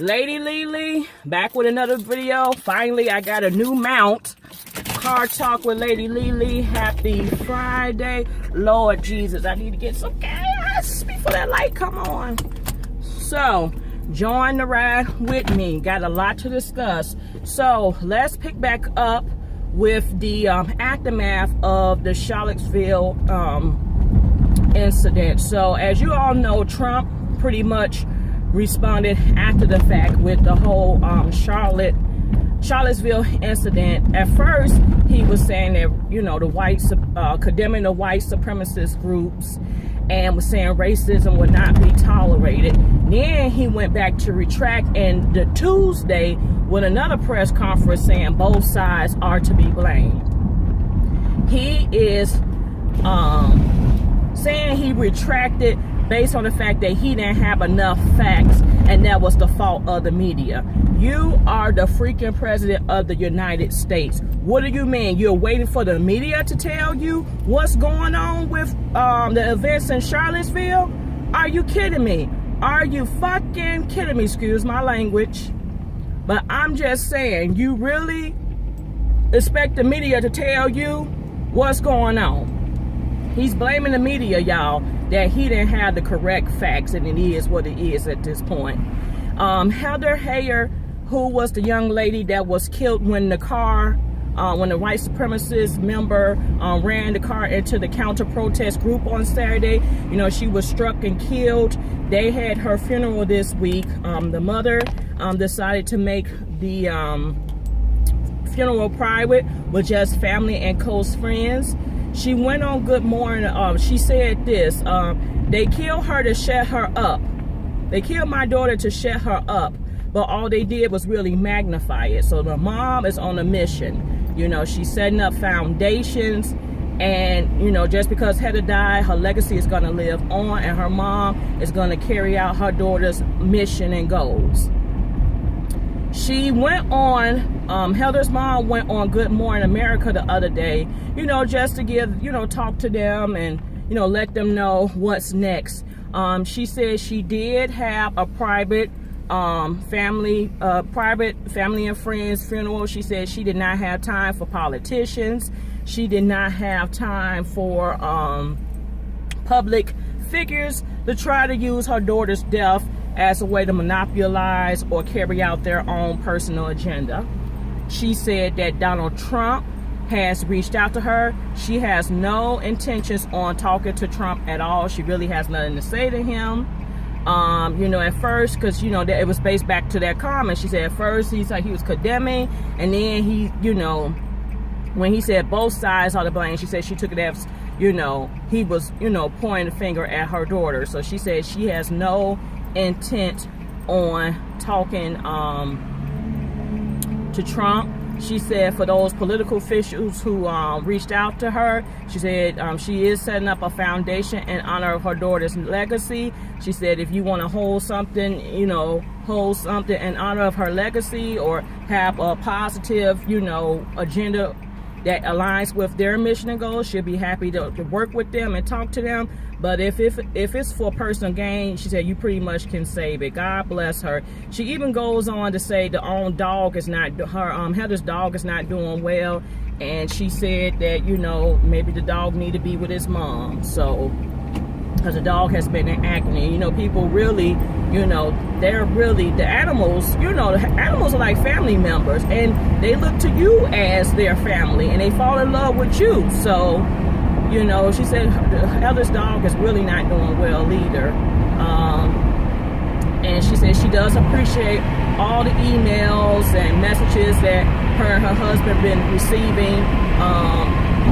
Lady LeLe, back with another video. Finally, I got a new mount. Car talk with Lady LeLe. Happy Friday. Lord Jesus, I need to get some gas before that light come on. So, join the ride with me. Got a lot to discuss. So, let's pick back up with the aftermath of the Charlottesville incident. So, as you all know, Trump pretty much responded after the fact with the whole Charlottesville incident. At first, he was saying that, you know, condemning the white supremacist groups and was saying racism would not be tolerated. Then he went back to retract, and the Tuesday with another press conference saying both sides are to be blamed. He is saying he retracted based on the fact that he didn't have enough facts, and that was the fault of the media. You are the freaking president of the United States. What do you mean? You're waiting for the media to tell you what's going on with the events in Charlottesville? Are you kidding me? Are you fucking kidding me? Excuse my language. But I'm just saying, you really expect the media to tell you what's going on? He's blaming the media, y'all, that he didn't have the correct facts, and it is what it is at this point. Heather Heyer, who was the young lady that was killed when the white supremacist member ran the car into the counter-protest group on Saturday, you know, she was struck and killed. They had her funeral this week. The mother decided to make the funeral private with just family and close friends. She went on Good Morning. She said this, they killed her to shut her up. They killed my daughter to shut her up, but all they did was really magnify it. So the mom is on a mission. You know, she's setting up foundations, and, you know, just because Heather died, her legacy is going to live on, and her mom is going to carry out her daughter's mission and goals. She went on, Heather's mom went on Good Morning America the other day, you know, just to give, you know, talk to them and, you know, let them know what's next. She said she did have a private family and friends funeral. She said she did not have time for politicians. She did not have time for public figures to try to use her daughter's death as a way to monopolize or carry out their own personal agenda. She said that Donald Trump has reached out to her. She has no intentions on talking to Trump at all. She really has nothing to say to him. You know, at first, because, you know, it was based back to that comment. She said at first he was condemning, and then he, you know, when he said both sides are to blame, she said she took it as, you know, he was, you know, pointing the finger at her daughter. So she said she has no intent on talking to Trump. She said for those political officials who reached out to her, she said she is setting up a foundation in honor of her daughter's legacy. She said if you want to hold something, you know, hold something in honor of her legacy, or have a positive, you know, agenda that aligns with their mission and goals, she'll be happy to work with them and talk to them. But if it's for personal gain, she said you pretty much can save it. God bless her. She even goes on to say the own dog is not, Heather's dog is not doing well, and she said that, you know, maybe the dog need to be with his mom. So, because the dog has been in agony. You know, people really, you know, they're really, the animals, you know, the animals are like family members, and they look to you as their family, and they fall in love with you. So, you know, she said Heather's dog is really not doing well either. And she said she does appreciate all the emails and messages that her and her husband been receiving.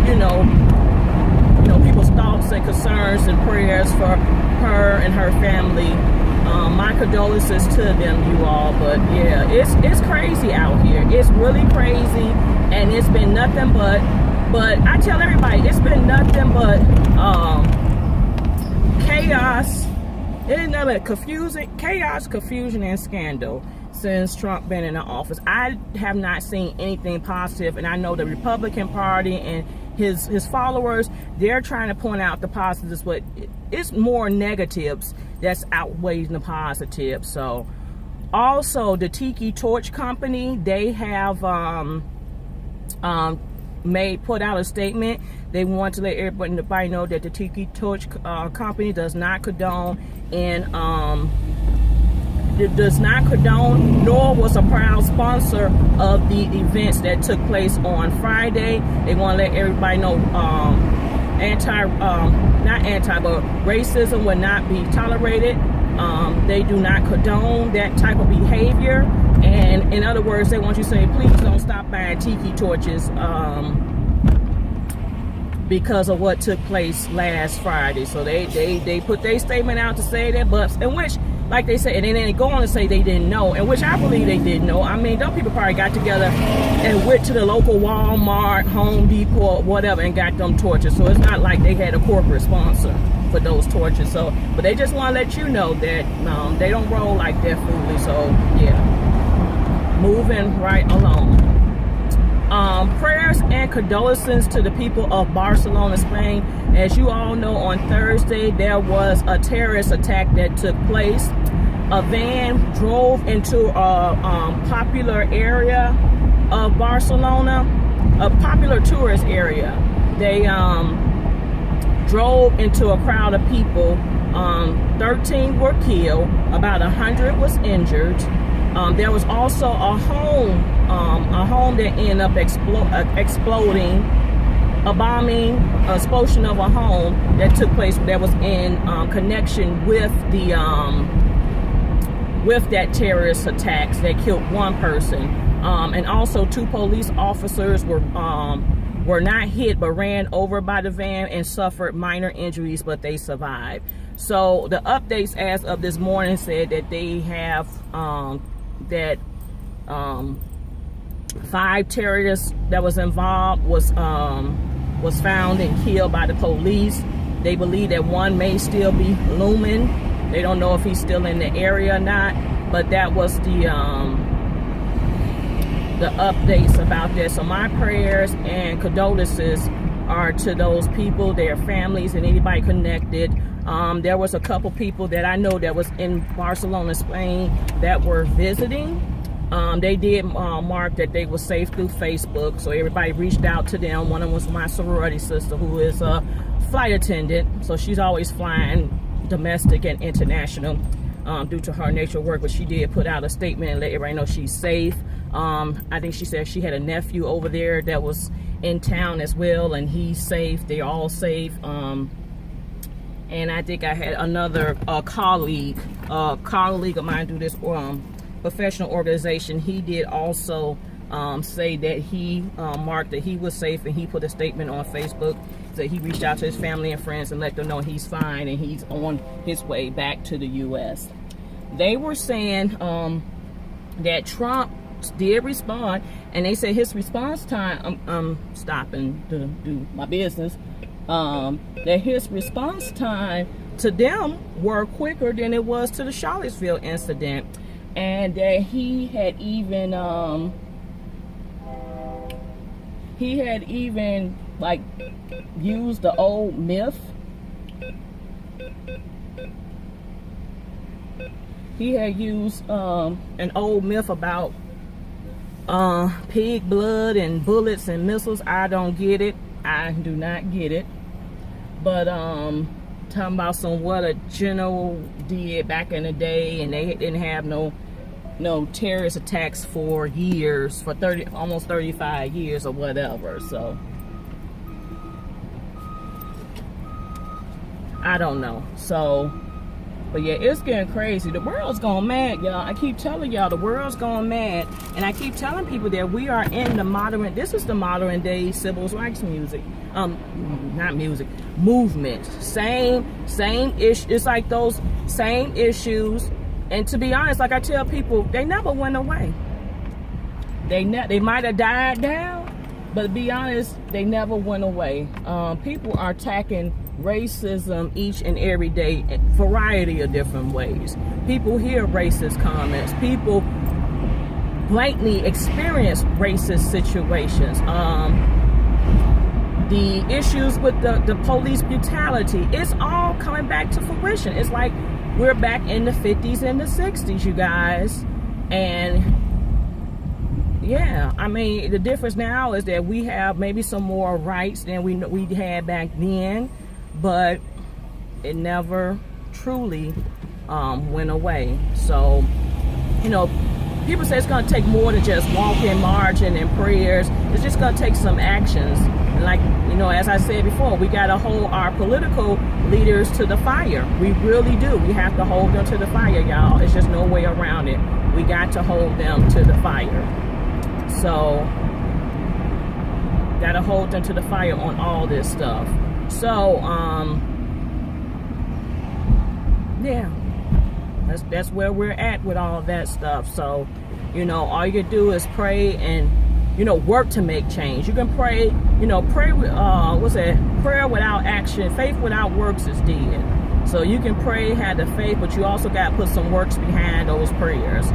You know, people's thoughts and concerns and prayers for her and her family. My condolences to them, you all. But yeah, it's crazy out here. It's really crazy, and it's been nothing but I tell everybody, it's been nothing but chaos. It ain't nothing but chaos, confusion, and scandal since Trump been in the office. I have not seen anything positive, and I know the Republican Party and his followers, they're trying to point out the positives, but it's more negatives that's outweighing the positives. So Also, the Tiki Torch Company, they have put out a statement. They want to let everybody know that the Tiki Torch Company does not condone nor was a proud sponsor of the events that took place on Friday. They want to let everybody know but racism will not be tolerated. They do not condone that type of behavior. And in other words, they want you to say, please don't stop buying tiki torches because of what took place last Friday. So they put their statement out to say that, but in which, like they said, and then they go on to say they didn't know, in which I believe they didn't know. I mean, those people probably got together and went to the local Walmart, Home Depot, whatever, and got them torches. So it's not like they had a corporate sponsor for those torches. So, but they just want to let you know that they don't roll like that foolishly. So yeah, moving right along. Prayers and condolences to the people of Barcelona, Spain. As you all know, on Thursday there was a terrorist attack that took place. A van drove into a popular area of Barcelona, a popular tourist area. They drove into a crowd of people. 13 were killed, about 100 was injured. There was also a home that ended up exploding, a bombing, an explosion of a home that took place that was in connection with the with that terrorist attacks that killed one person, and also 2 police officers were not hit but ran over by the van and suffered minor injuries, but they survived. So the updates as of this morning said that they have 5 terrorists that was involved was found and killed by the police. They believe that one may still be looming. They don't know if he's still in the area or not, but that was the updates about that. So my prayers and condolences are to those people, their families, and anybody connected. There was a couple people that I know that was in Barcelona, Spain, that were visiting. They did mark that they were safe through Facebook, so everybody reached out to them. One of them was my sorority sister, who is a flight attendant, so she's always flying domestic and international due to her nature of work, but she did put out a statement and let everybody know she's safe. I think she said she had a nephew over there that was in town as well, and he's safe. They're all safe. And I think I had another colleague of mine do this professional organization. He did also say that he marked that he was safe, and he put a statement on Facebook that he reached out to his family and friends and let them know he's fine and he's on his way back to the U.S. They were saying that Trump did respond, and they said his response time, I'm stopping to do my business, that his response time to them were quicker than it was to the Charlottesville incident, and that he had even like used the old myth. He had used an old myth about pig blood and bullets and missiles. I don't get it. I do not get it. But talking about what a general did back in the day, and they didn't have no terrorist attacks for years, for almost 35 years or whatever. So I don't know. So, but yeah, it's getting crazy. The world's gone mad, y'all. I keep telling y'all the world's gone mad, and I keep telling people that we are in the this is the modern day civil rights movement. Same issue. It's like those same issues. And to be honest, like I tell people, they never went away. They might have died down, but to be honest, they never went away. People are attacking racism each and every day in a variety of different ways. People hear racist comments. People blatantly experience racist situations. The issues with the police brutality, it's all coming back to fruition. It's like we're back in the 50s and the 60s, you guys. And yeah, I mean, the difference now is that we have maybe some more rights than we had back then, but it never truly went away. So, you know, people say it's going to take more than just walking, marching, and prayers. It's just going to take some actions. And like, you know, as I said before, we got to hold our political leaders to the fire. We really do. We have to hold them to the fire, y'all. It's just no way around it. We got to hold them to the fire. So, got to hold them to the fire on all this stuff. So, yeah, that's where we're at with all that stuff. So, you know, all you can do is pray and, you know, work to make change. You can pray, you know, prayer without action, faith without works is dead. So you can pray, have the faith, but you also got to put some works behind those prayers.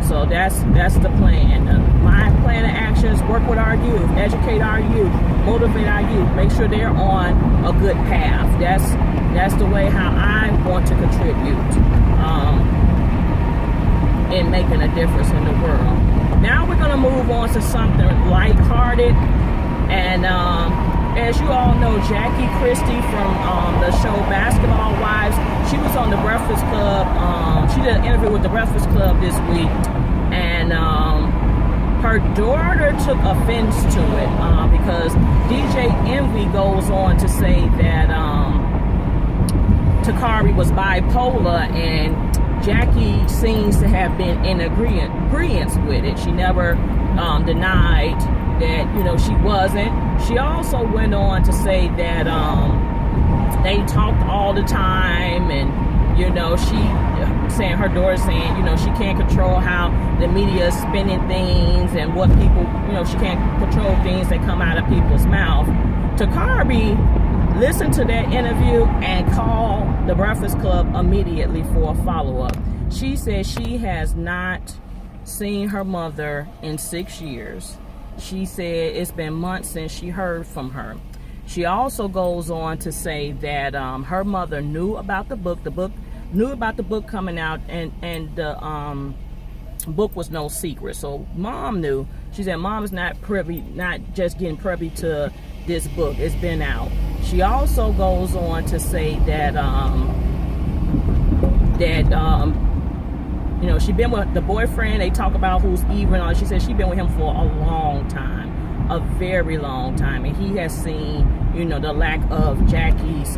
So that's the plan. My plan of action is work with our youth, educate our youth, motivate our youth, make sure they're on a good path. That's the way how I want to contribute in making a difference in the world. Now we're gonna move on to something lighthearted, and as you all know, Jackie Christie from the show Basketball Wives, she was on the Breakfast Club. She did an interview with the Breakfast Club this week, and her daughter took offense to it because DJ Envy goes on to say that Takari was bipolar, and Jackie seems to have been in agreement with it. She never denied that, you know, she wasn't. She also went on to say that they talked all the time, and, you know, her daughter saying, you know, she can't control how the media is spinning things and what people, you know, she can't control things that come out of people's mouth. Takari listened to that interview and called the Breakfast Club immediately for a follow-up. She said she has not seen her mother in 6 years. She said it's been months since she heard from her. She also goes on to say that her mother knew about the book coming out, and the book was no secret. So mom knew. She said mom is not just getting privy to this book. It's been out. She also goes on to say that you know, she been with the boyfriend. They talk about who's evil and all. She said she been with him for a long time, a very long time, and he has seen, you know, the lack of Jackie's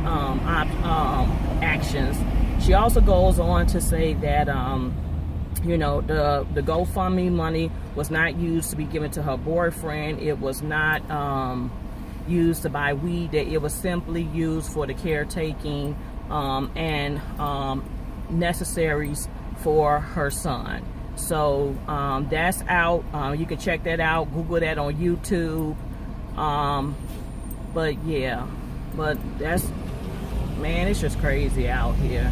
actions. She also goes on to say that you know, the GoFundMe money was not used to be given to her boyfriend. It was not used to buy weed. That it was simply used for the caretaking and necessaries for her son. So that's out. You can check that out. Google that on YouTube. But yeah, but that's, man, it's just crazy out here.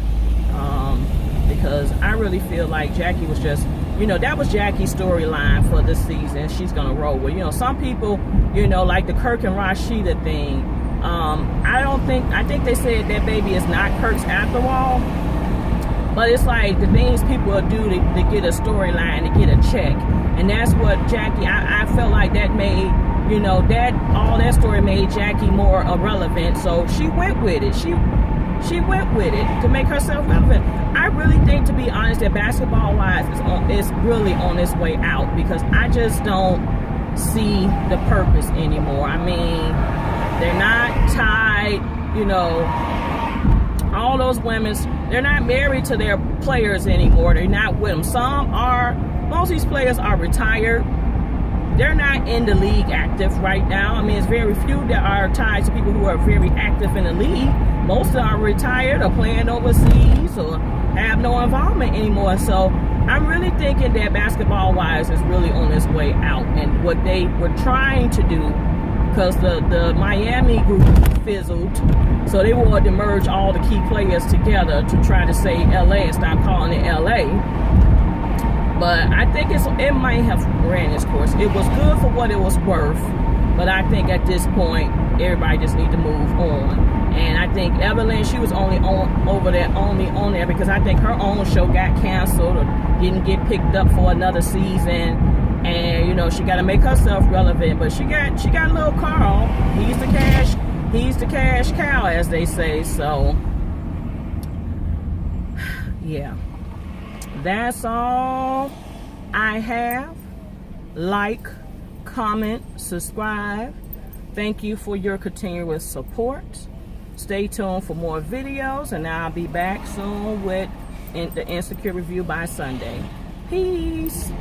Because I really feel like Jackie was just, you know, that was Jackie's storyline for this season. She's gonna roll with, you know, some people, you know, like the Kirk and Rashida thing. I think they said that baby is not Kirk's after all. But it's like the things people will do to get a storyline, to get a check. And that's what Jackie, I felt like that made, you know, all that story made Jackie more irrelevant. So she went with it. She went with it to make herself relevant. I really think, to be honest, that Basketball Wives is really on its way out, because I just don't see the purpose anymore. I mean, they're not tied, you know, all those women, they're not married to their players anymore. They're not with them. Most of these players are retired. They're not in the league active right now. I mean, it's very few that are tied to people who are very active in the league. Most of them are retired or playing overseas or have no involvement anymore. So I'm really thinking that Basketball Wives is really on its way out. And what they were trying to do, because the Miami group fizzled, so they wanted to merge all the key players together to try to say LA and stop calling it LA. But I think it might have ran its course. It was good for what it was worth, but I think at this point everybody just need to move on. And I think Evelyn, she was only on there because I think her own show got canceled, or didn't get picked up for another season, and you know she got to make herself relevant. But she got little Carl. He's the cash cow, as they say. So yeah, that's all I have. Like, comment, subscribe. Thank you for your continuous support. Stay tuned for more videos, and I'll be back soon with the Insecure Review by Sunday. Peace.